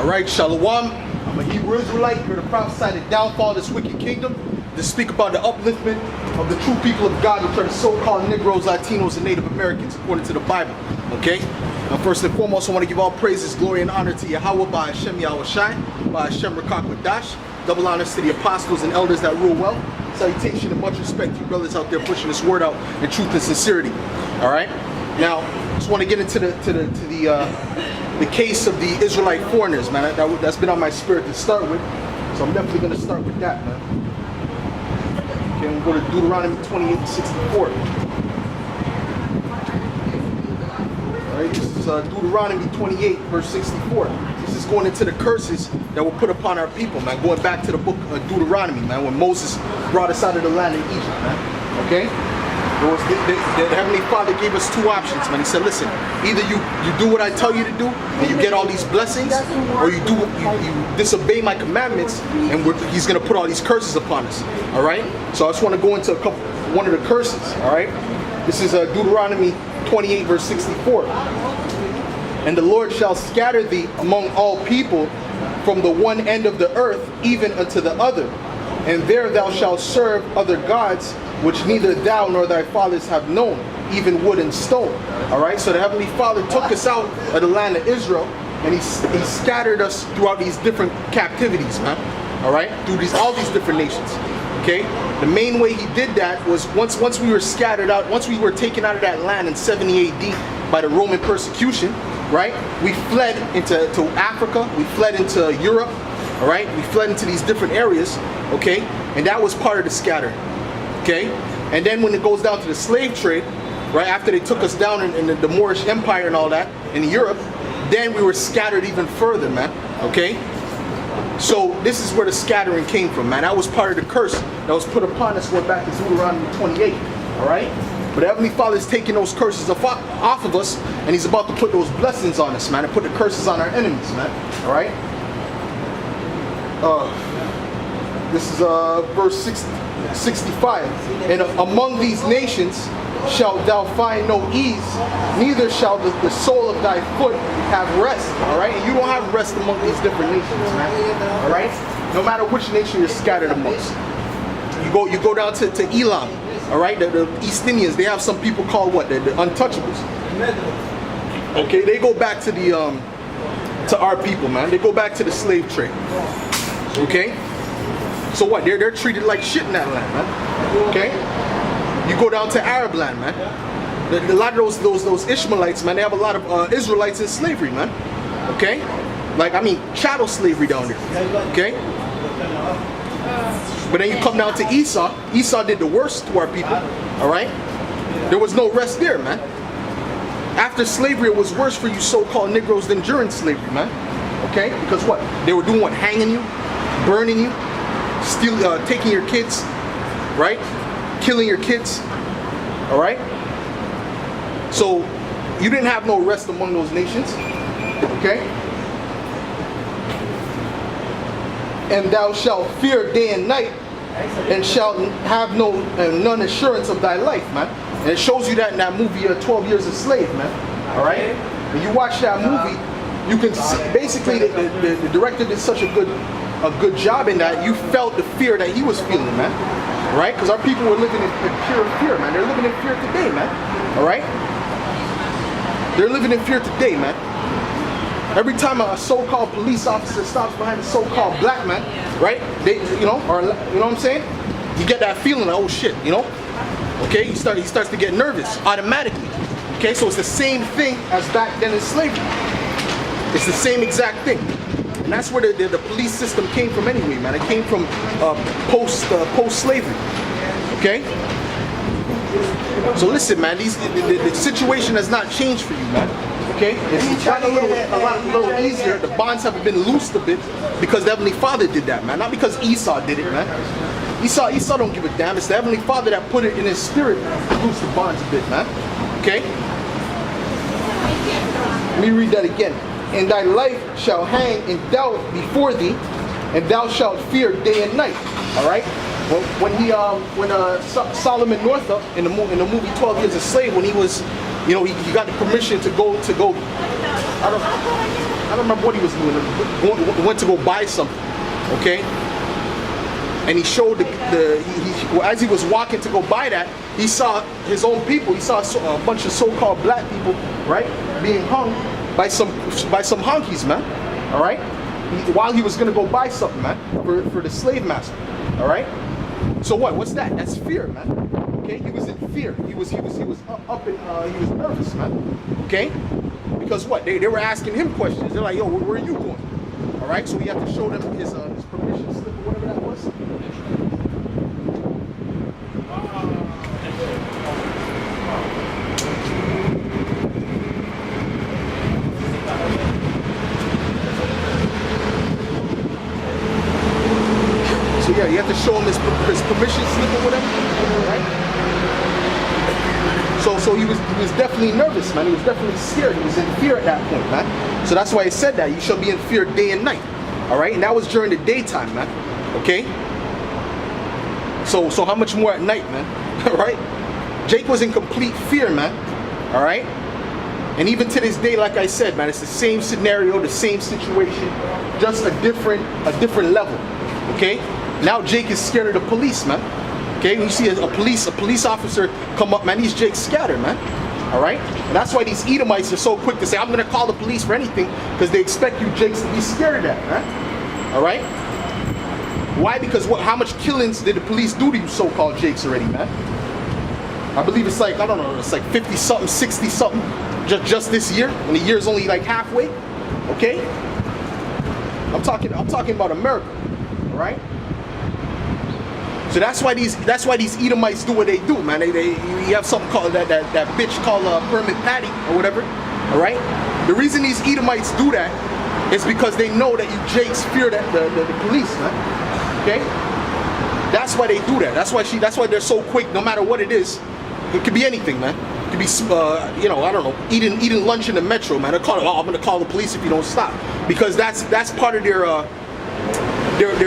Alright, Shalom. I'm a Hebrew Israelite here to prophesy the downfall of this wicked kingdom, to speak about the upliftment of the true people of God, which are the so-called Negroes, Latinos, and Native Americans, according to the Bible. Okay? Now, first and foremost, I want to give all praises, glory, and honor to Yahweh by Hashem Yahweh Shai, by Hashem Rakakwadash. Double honors to the apostles and elders that rule well. Salutation and much respect to you brothers out there pushing this word out in truth and sincerity. Alright? Now, just want to get into the case of the Israelite foreigners, man. That's been on my spirit to start with. So I'm definitely going to start with that, man. Okay, we'll go to Deuteronomy 28:64. Alright, this is Deuteronomy 28, verse 64. This is going into the curses that were put upon our people, man. Going back to the book of Deuteronomy, man, when Moses brought us out of the land of Egypt, man. Okay? The Heavenly Father gave us two options, man. He said, listen, either you do what I tell you to do and you get all these blessings, or you disobey my commandments and he's going to put all these curses upon us. All right? So I just want to go into one of the curses. All right? This is Deuteronomy 28, verse 64. And the Lord shall scatter thee among all people from the one end of the earth even unto the other. And there thou shalt serve other gods, which neither thou nor thy fathers have known, even wood and stone. Alright, so the Heavenly Father took us out of the land of Israel, and he scattered us throughout these different captivities, man. Alright, through all these different nations. Okay, the main way he did that was once we were scattered out, once we were taken out of that land in 70 AD by the Roman persecution, right? We fled into Africa, we fled into Europe, all right? We fled into these different areas, okay? And that was part of the scatter, okay? And then when it goes down to the slave trade, right, after they took us down in the Moorish Empire and all that in Europe, then we were scattered even further, man, okay? So this is where the scattering came from, man. That was part of the curse that was put upon us going back to Deuteronomy 28, all right? But the Heavenly Father is taking those curses off of us, and he's about to put those blessings on us, man, and put the curses on our enemies, man, all right? This is verse 65. And among these nations shalt thou find no ease, neither shall the sole of thy foot have rest. All right, and you don't have rest among these different nations, man. All right, no matter which nation you're scattered amongst. You go down to Elam. All right, the East Indians, they have some people called what? The untouchables. Okay, they go back to to our people, man. They go back to the slave trade. Okay, so what? They're treated like shit in that land, man. Okay. You go down to Arab land, man. A lot of those Ishmaelites, man, they have a lot of Israelites in slavery, man. Okay? Like, I mean, chattel slavery down there. Okay? But then you come down to Esau. Esau did the worst to our people. Alright? There was no rest there, man. After slavery, it was worse for you so-called Negroes than during slavery, man. Okay? Because what? They were doing what? Hanging you, burning you, taking your kids, right? Killing your kids, all right? So you didn't have no rest among those nations, okay? And thou shalt fear day and night, and shalt have none assurance of thy life, man. And it shows you that in that movie, 12 Years a Slave, man. All right? When you watch that movie, you can see, basically the director did such a good job in that you felt the fear that he was feeling, man. Right? Because our people were living in pure fear, man. They're living in fear today, man. All right? They're living in fear today, man. Every time a so-called police officer stops behind a so-called black man, right? You know what I'm saying? You get that feeling like, oh shit, you know? Okay? He starts to get nervous automatically. Okay? So it's the same thing as back then in slavery. It's the same exact thing. And that's where the police system came from anyway, man. It came from post-slavery. Okay? So listen, man, the situation has not changed for you, man. Okay? It's gotten a little easier. The bonds have been loosed a bit because the Heavenly Father did that, man. Not because Esau did it, man. Esau don't give a damn. It's the Heavenly Father that put it in his spirit to loose the bonds a bit, man. Okay? Let me read that again. And thy life shall hang in doubt before thee, and thou shalt fear day and night. All right. When Solomon Northup in the movie 12 Years a Slave, when he was, you know, he got the permission to go. I don't. I don't remember what he was doing. Went to go buy something, okay? And he showed as he was walking to go buy that, he saw his own people. He saw a bunch of so-called black people, right, being hung by some honkies, man. All right, while he was gonna go buy something, man, for the slave master. All right. So what's that? That's fear, man. Okay, he was in fear. He was up and he was nervous, man. Okay, because what? They were asking him questions. They're like, yo, where are you going? All right, so we have to show them his permission slip or whatever that was. So yeah, you have to show him his permission slip or whatever, right? So he was definitely nervous, man. He was definitely scared. He was in fear at that point, man. So that's why he said that you shall be in fear day and night. All right, and that was during the daytime, man. Okay. So how much more at night, man? All right. Jake was in complete fear, man. All right. And even to this day, like I said, man, it's the same scenario, the same situation, just a different level. Okay. Now Jake is scared of the police, man. Okay, when you see a police officer come up, man, these Jakes scattered, man. All right, and that's why these Edomites are so quick to say, "I'm gonna call the police for anything," because they expect you Jakes to be scared of that, man. All right. Why? Because how much killings did the police do to you so-called Jakes already, man? I believe it's like, I don't know, it's like 50 something, 60 something, just this year, and the year's only like halfway. Okay. I'm talking about America. All right. So that's why these Edomites do what they do, man. You have something called that bitch called Permit Patty or whatever. All right. The reason these Edomites do that is because they know that you Jakes fear the police, man. Okay. That's why they do that. That's why they're so quick. No matter what it is, it could be anything, man. It could be I don't know, eating lunch in the metro, man. They're calling, I'm gonna call the police if you don't stop, because that's part of their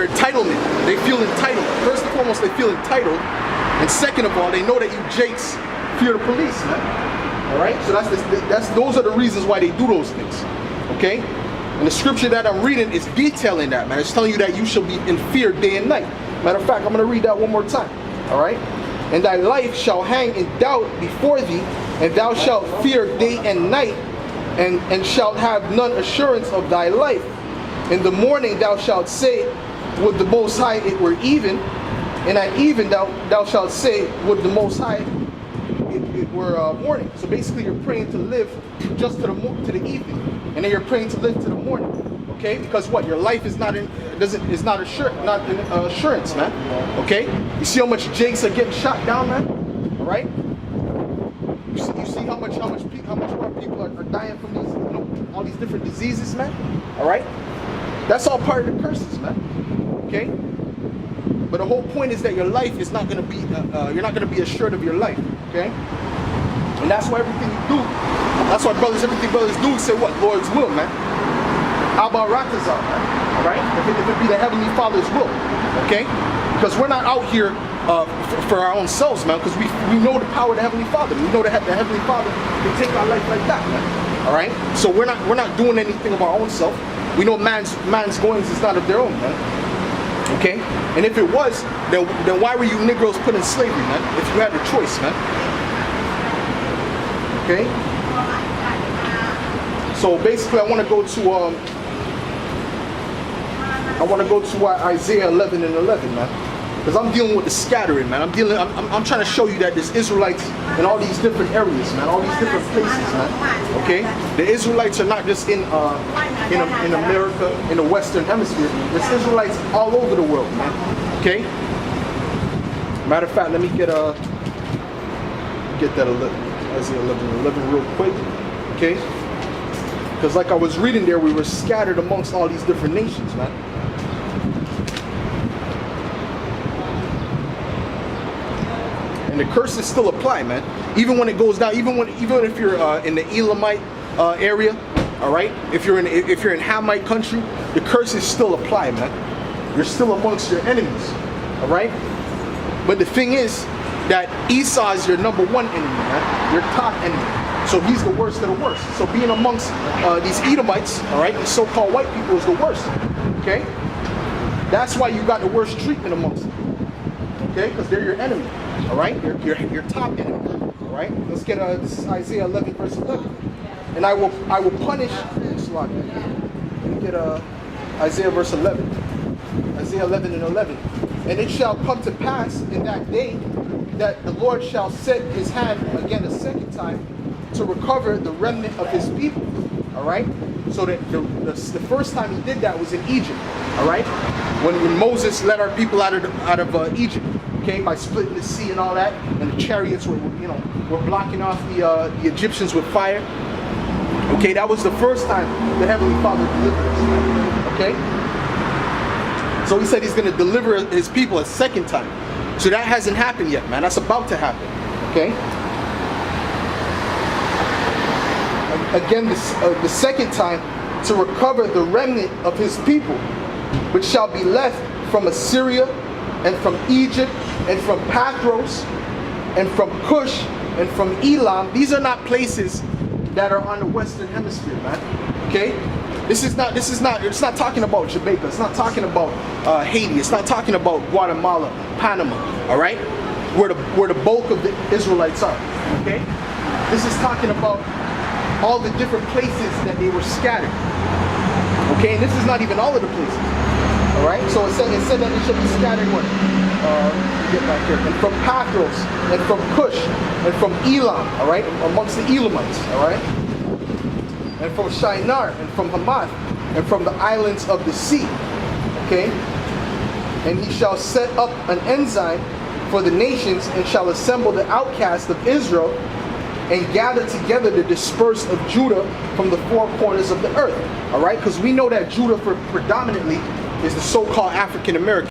entitlement. They feel entitled. First and foremost, they feel entitled, and second of all, they know that you Jakes fear the police, man. All right. So those are the reasons why they do those things. Okay. And the scripture that I'm reading is detailing that, man. It's telling you that you shall be in fear day and night. Matter of fact, I'm gonna read that one more time. All right. And thy life shall hang in doubt before thee, and thou shalt fear day and night, and shalt have none assurance of thy life. In the morning thou shalt say, would the Most High it were even, and at even thou shalt say, would the Most High it were morning. So basically you're praying to live just to the evening, and then you're praying to live to the morning. Okay, because what, your life is not assurance, man. Okay, you see how much Jakes are getting shot down, man. All right, you see how much more people are dying from these, all these different diseases, man. All right. That's all part of the curses, man. Okay? But the whole point is that your life is not going to be, you're not going to be assured of your life. Okay? And that's why everything you do, that's why everything brothers do say what? Lord's will, man. Abba Ratazar, man. All right? If it be the Heavenly Father's will. Okay? Because we're not out here for our own selves, man. Because we know the power of the Heavenly Father. We know that the Heavenly Father can take our life like that, man. All right? So we're not doing anything of our own self. We know man's goings is not of their own, man. Okay? And if it was, then why were you Negroes put in slavery, man? If you had the choice, man. Okay? So basically I want to go to Isaiah 11 and 11, man. Because I'm dealing with the scattering, man. I'm trying to show you that there's Israelites in all these different areas, man. All these different places, man. Okay? The Israelites are not just in America, in the Western Hemisphere. There's Israelites all over the world, man. Okay? Matter of fact, let me get that Isaiah 11 and 11 real quick. Okay? Because like I was reading there, we were scattered amongst all these different nations, man. And the curses still apply, man. Even when it goes down, even if you're in the Elamite area, all right. If you're in Hamite country, the curses still apply, man. You're still amongst your enemies, all right. But the thing is that Esau is your number one enemy, man. Your top enemy. So he's the worst of the worst. So being amongst these Edomites, all right, these so-called white people is the worst. Okay? That's why you got the worst treatment amongst them. Okay? Because they're your enemy. All right? Your top enemy. All right? Let's get this is Isaiah 11 verse 11. And I will punish. Let me get Isaiah verse 11. Isaiah 11 and 11. And it shall come to pass in that day that the Lord shall set his hand again a second time to recover the remnant of his people. All right? So that the first time he did that was in Egypt. All right? When Moses led our people out of Egypt, okay, by splitting the sea and all that, and the chariots were blocking off the Egyptians with fire. Okay, that was the first time the Heavenly Father delivered us. Okay? So he said he's going to deliver his people a second time. So that hasn't happened yet, man. That's about to happen. Okay? Again, the second time, to recover the remnant of his people, which shall be left from Assyria, and from Egypt, and from Pathros, and from Cush, and from Elam. These are not places that are on the Western Hemisphere, man. Okay? It's not talking about Jamaica. It's not talking about Haiti. It's not talking about Guatemala, Panama, all right? Where the bulk of the Israelites are, okay? This is talking about all the different places that they were scattered, okay? And this is not even all of the places, all right? So it said that they should be scattered what? Get back here. And from Pathros, and from Cush, and from Elam, all right? Amongst the Elamites, all right? And from Shinar, and from Hamath, and from the islands of the sea. Okay? And he shall set up an ensign for the nations, and shall assemble the outcasts of Israel, and gather together the dispersed of Judah from the four corners of the earth. Alright? Because we know that Judah predominantly is the so-called African American.